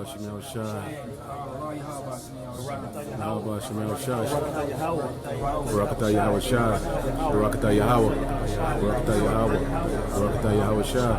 YAHAWASHI YAHAWASHI Barakatah YAHAWASHI Barakatah YAHAWAH Barakatah YAHAWAH Barakatah YAHAWASHI.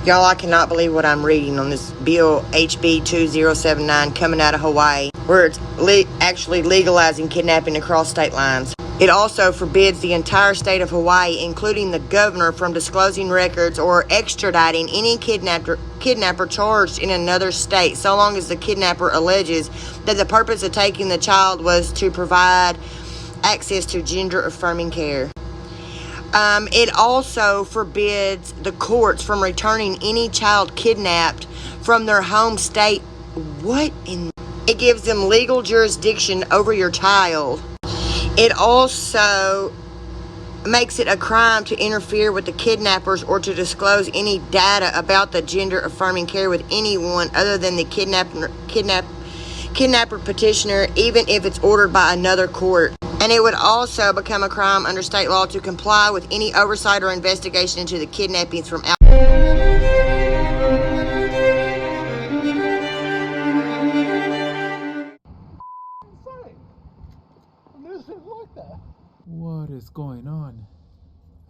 Y'all, I cannot believe what I'm reading on this bill HB 2079 coming out of Hawaii, where it's actually legalizing kidnapping across state lines. It also forbids the entire state of Hawaii, including the governor, from disclosing records or extraditing any kidnapper charged in another state, so long as the kidnapper alleges that the purpose of taking the child was to provide access to gender-affirming care. It also forbids the courts from returning any child kidnapped from their home state. It gives them legal jurisdiction over your child. It also makes it a crime to interfere with the kidnappers or to disclose any data about the gender-affirming care with anyone other than the kidnapper petitioner, even if it's ordered by another court. And it would also become a crime under state law to comply with any oversight or investigation into the kidnappings from out. What is going on?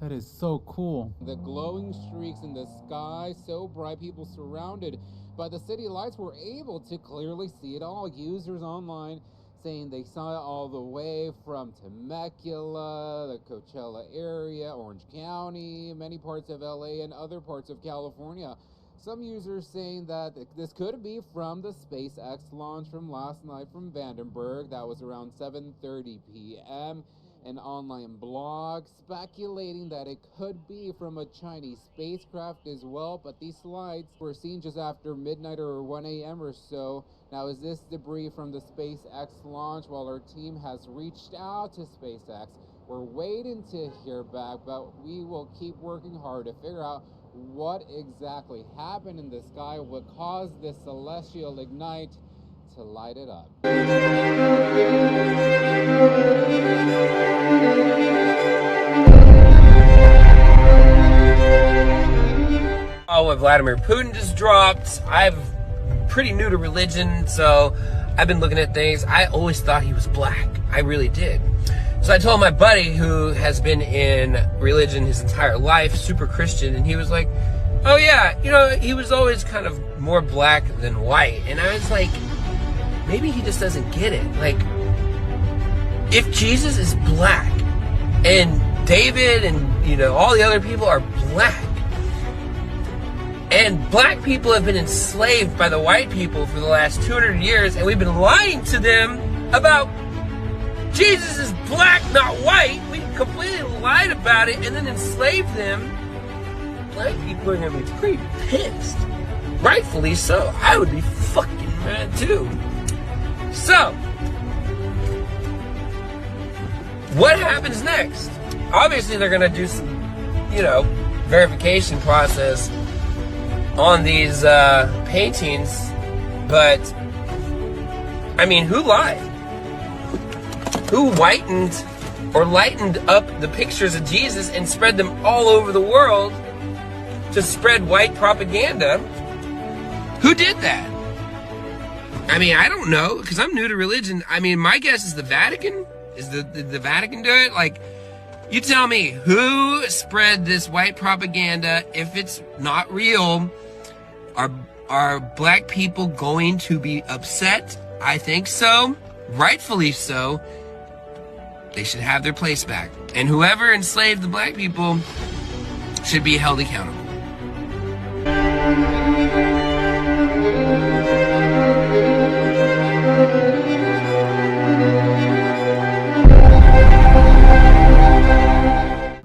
That is so cool. The glowing streaks in the sky, so bright, people surrounded by the city lights were able to clearly see it all. Users online saying they saw it all the way from Temecula, the Coachella area, Orange County, many parts of LA, and other parts of California. Some users saying that this could be from the SpaceX launch from last night from Vandenberg. That was around 7:30 p.m. An online blog speculating that it could be from a Chinese spacecraft as well, but these slides were seen just after midnight or 1 a.m. or so. Now, is this debris from the SpaceX launch? Well, our team has reached out to SpaceX. We're waiting to hear back, but we will keep working hard to figure out what exactly happened in the sky, what caused this celestial ignite to light it up. Oh, what Vladimir Putin just dropped. I'm pretty new to religion, so I've been looking at things. I always thought he was black. I really did. So I told my buddy who has been in religion his entire life, super Christian, and he was like, oh yeah, you know, he was always kind of more black than white. And I was like, maybe he just doesn't get it. Like, if Jesus is black and David and, you know, all the other people are black, and black people have been enslaved by the white people for the last 200 years, and we've been lying to them about Jesus is black, not white. We completely lied about it and then enslaved them. Black people are going to be pretty pissed. Rightfully so. I would be fucking mad too. So, what happens next? Obviously, they're going to do some, you know, verification process on these paintings, but I mean, who lied? Who whitened or lightened up the pictures of Jesus and spread them all over the world to spread white propaganda? Who did that? I mean, I don't know, because I'm new to religion. I mean, my guess is the Vatican. Did the Vatican do it? Like, you tell me, who spread this white propaganda? If it's not real, are black people going to be upset? I think so. Rightfully so. They should have their place back. And whoever enslaved the black people should be held accountable.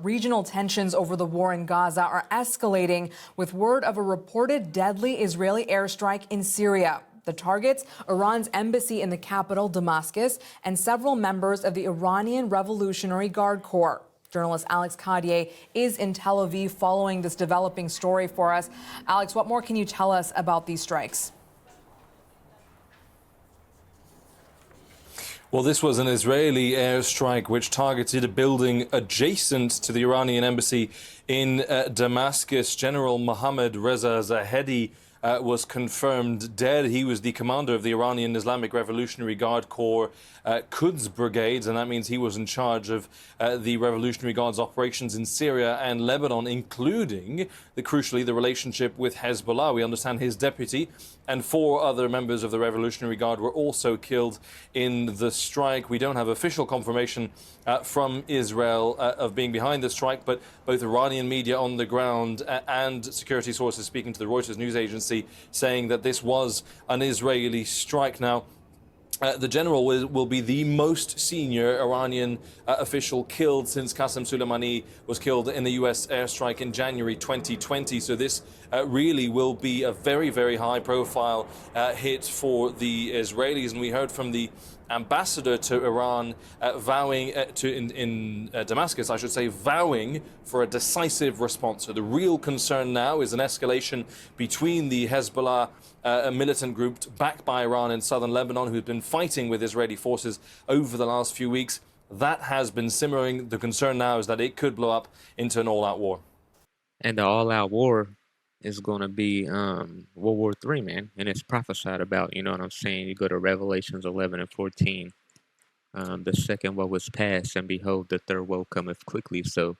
Regional tensions over the war in Gaza are escalating, with word of a reported deadly Israeli airstrike in Syria. The targets, Iran's embassy in the capital, Damascus, and several members of the Iranian Revolutionary Guard Corps. Journalist Alex Cadier is in Tel Aviv following this developing story for us. Alex, what more can you tell us about these strikes? Well, this was an Israeli airstrike which targeted a building adjacent to the Iranian embassy in Damascus. General Mohammad Reza Zahedi was confirmed dead. He was the commander of the Iranian Islamic Revolutionary Guard Corps Quds Brigades, and that means he was in charge of the Revolutionary Guard's operations in Syria and Lebanon, including, crucially, the relationship with Hezbollah. We understand his deputy and 4 other members of the Revolutionary Guard were also killed in the strike. We don't have official confirmation from Israel of being behind the strike, but both Iranian media on the ground and security sources speaking to the Reuters news agency saying that this was an Israeli strike. Now, the general will be the most senior Iranian official killed since Qasem Soleimani was killed in the U.S. airstrike in January 2020. So this really will be a very, very high-profile hit for the Israelis. And we heard from the ambassador to Iran vowing in Damascus, I should say, vowing for a decisive response. So the real concern now is an escalation between the Hezbollah a militant group backed by Iran in southern Lebanon who've been fighting with Israeli forces over the last few weeks. That has been simmering. The concern now is that it could blow up into an all-out war. And the all-out war is going to be World War III, man. And it's prophesied about, you know what I'm saying? You go to Revelations 11 and 14. The second woe was past, and behold, the third woe cometh quickly. So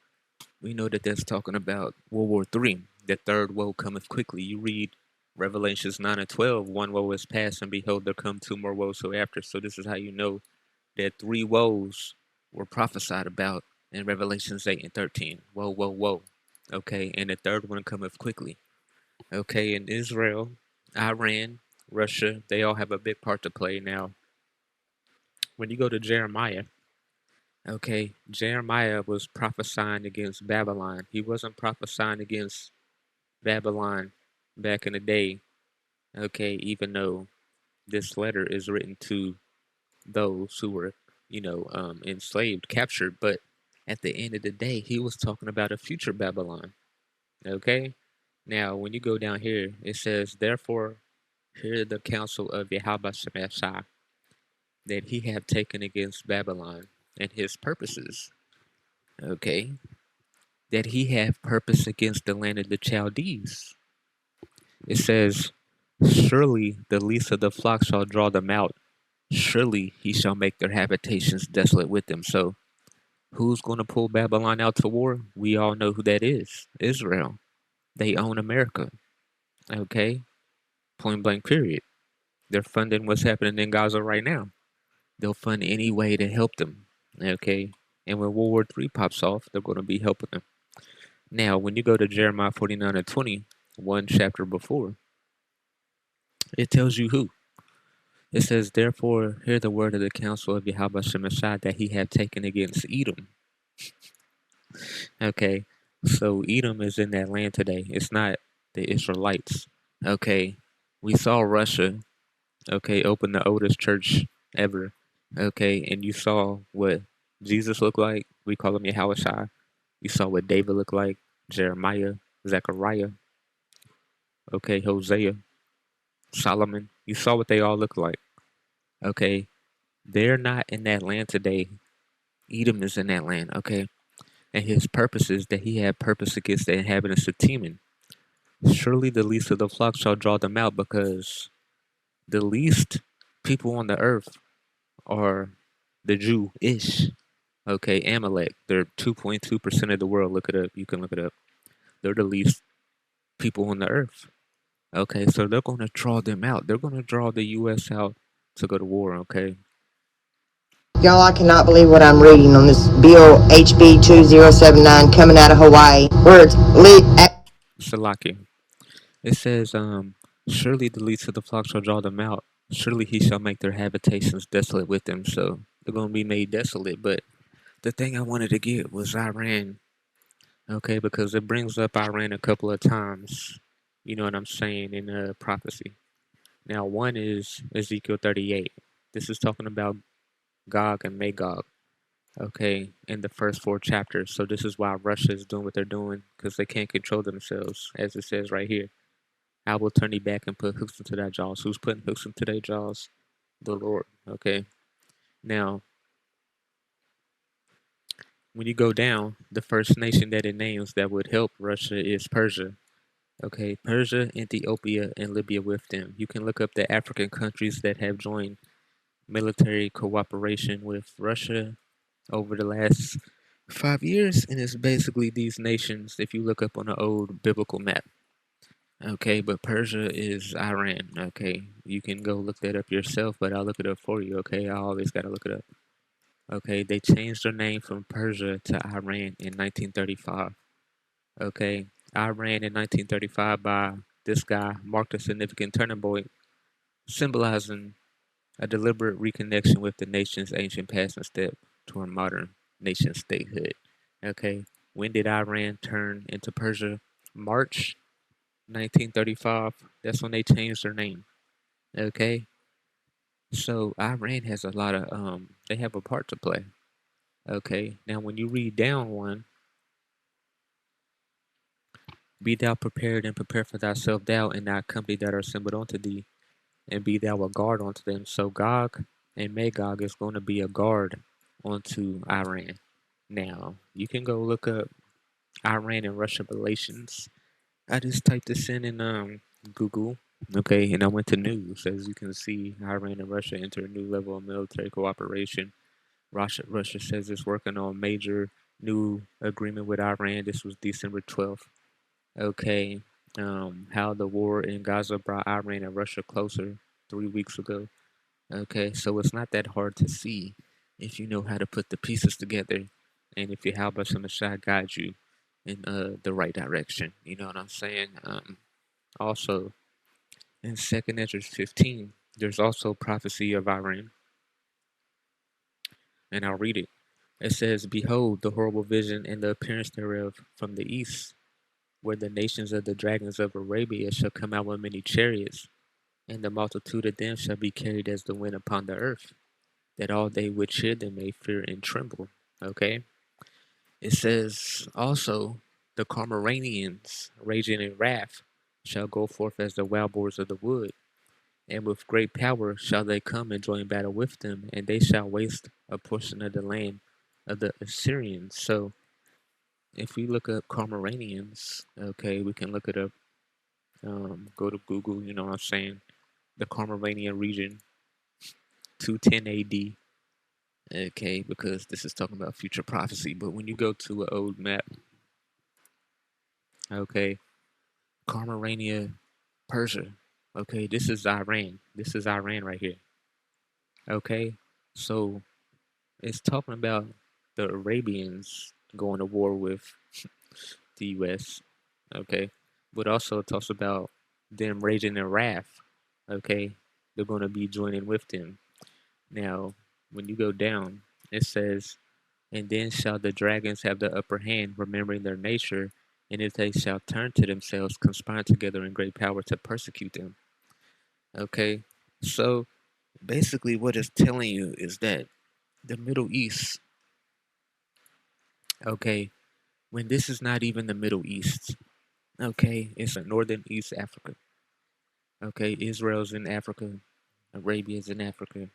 we know that that's talking about World War III. The third woe cometh quickly. You read Revelations 9 and 12, one woe is past, and behold, there come 2 more woes so after. So this is how you know that 3 woes were prophesied about in Revelations 8 and 13. Woe, woe, woe. Okay, and the third one cometh quickly. Okay, and Israel, Iran, Russia, they all have a big part to play now. When you go to Jeremiah, okay, Jeremiah was prophesying against Babylon. He wasn't prophesying against Babylon back in the day, okay, even though this letter is written to those who were, you know, enslaved, captured, but at the end of the day, he was talking about a future Babylon, okay? Now, when you go down here, it says, therefore, hear the counsel of YAHAWASHI, that he have taken against Babylon and his purposes, okay? That he have purpose against the land of the Chaldees. It says, surely the least of the flock shall draw them out. Surely he shall make their habitations desolate with them. So who's going to pull Babylon out to war? We all know who that is. Israel. They own America. Okay? Point blank period. They're funding what's happening in Gaza right now. They'll fund any way to help them. Okay? And when World War III pops off, they're going to be helping them. Now, when you go to Jeremiah 49 and 20, one chapter before, it tells you who. It says, therefore, hear the word of the counsel of YAHAWASHI that he had taken against Edom. Okay, so Edom is in that land today. It's not the Israelites. Okay, we saw Russia, okay, open the oldest church ever. Okay, and you saw what Jesus looked like. We call him YAHAWASHI. You saw what David looked like, Jeremiah, Zechariah, okay, Hosea, Solomon. You saw what they all look like. Okay, they're not in that land today. Edom is in that land, okay? And his purpose is that he had purpose against the inhabitants of Teman. Surely the least of the flock shall draw them out, because the least people on the earth are the Jew-ish. Okay, Amalek. They're 2.2% of the world. Look it up. You can look it up. They're the least people on the earth. Okay, so they're going to draw them out. They're going to draw the U.S. out to go to war, okay? Y'all, I cannot believe what I'm reading on this bill HB 2079 coming out of Hawaii, where it's Salaki. It says, surely the least of the flock shall draw them out. Surely he shall make their habitations desolate with them. So they're going to be made desolate. But the thing I wanted to get was Iran. Okay, because it brings up Iran a couple of times. You know what I'm saying, in prophecy. Now, one is Ezekiel 38. This is talking about Gog and Magog. Okay, in the first 4 chapters. So this is why Russia is doing what they're doing, because they can't control themselves, as it says right here. I will turn thee back and put hooks into thy jaws. Who's putting hooks into their jaws? The Lord. Okay. Now, when you go down, the first nation that it names that would help Russia is Persia. Okay, Persia, Ethiopia, and Libya with them. You can look up the African countries that have joined military cooperation with Russia over the last 5 years, and it's basically these nations if you look up on an old biblical map. Okay, but Persia is Iran. Okay, you can go look that up yourself, but I'll look it up for you. Okay, I always gotta look it up. Okay, they changed their name from Persia to Iran in 1935. Okay, Iran in 1935 by this guy marked a significant turning point, symbolizing a deliberate reconnection with the nation's ancient past and step toward modern nation statehood. Okay, when did Iran turn into Persia? March 1935. That's when they changed their name. Okay, so Iran has a lot of they have a part to play. Okay, now when you read down one, be thou prepared and prepare for thyself, thou and thy company that are assembled unto thee, and be thou a guard unto them. So Gog and Magog is going to be a guard onto Iran. Now, you can go look up Iran and Russia relations. I just typed this in Google, okay, and I went to news. As you can see, Iran and Russia enter a new level of military cooperation. Russia says it's working on a major new agreement with Iran. This was December 12th. Okay, how the war in Gaza brought Iran and Russia closer 3 weeks ago. Okay, so it's not that hard to see if you know how to put the pieces together, and if your YAHAWASHI guides you in the right direction. You know what I'm saying? Also, in 2nd Ezra 15, there's also prophecy of Iran, and I'll read it. It says, "Behold, the horrible vision and the appearance thereof from the east, where the nations of the dragons of Arabia shall come out with many chariots, and the multitude of them shall be carried as the wind upon the earth, that all they which hear them may fear and tremble." Okay? It says also, "The Carmaranians, raging in wrath, shall go forth as the wild boars of the wood, and with great power shall they come and join battle with them, and they shall waste a portion of the land of the Assyrians." So, if we look up Carmaranians, okay, we can look it up. Go to Google, you know what I'm saying? The Carmaranian region, 210 AD. Okay, because this is talking about future prophecy. But when you go to an old map, okay, Carmarania, Persia. Okay, this is Iran. This is Iran right here. Okay, so it's talking about the Arabians going to war with the U.S. Okay, but also it talks about them raging in wrath. Okay, they're going to be joining with them. Now, when you go down, it says, "And then shall the dragons have the upper hand, remembering their nature, and if they shall turn to themselves, conspire together in great power to persecute them." Okay, so basically what it's telling you is that the Middle East, okay, when this is not even the Middle East, okay, it's northern East Africa. Okay, Israel's in Africa, Arabia's in Africa.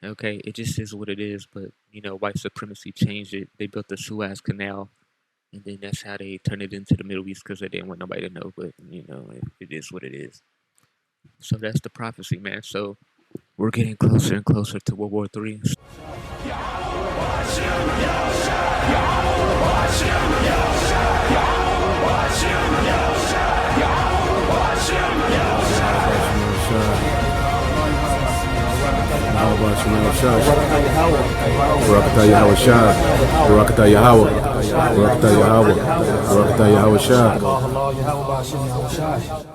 Okay, it just is what it is, but you know, white supremacy changed it. They built the Suez Canal, and then that's how they turned it into the Middle East because they didn't want nobody to know, but you know, it is what it is. So that's the prophecy, man. So we're getting closer and closer to World War III. Barakatah YAHAWASHI, Barakatah YAHAWAH, Barakatah YAHAWAH, Barakatah YAHAWASHI.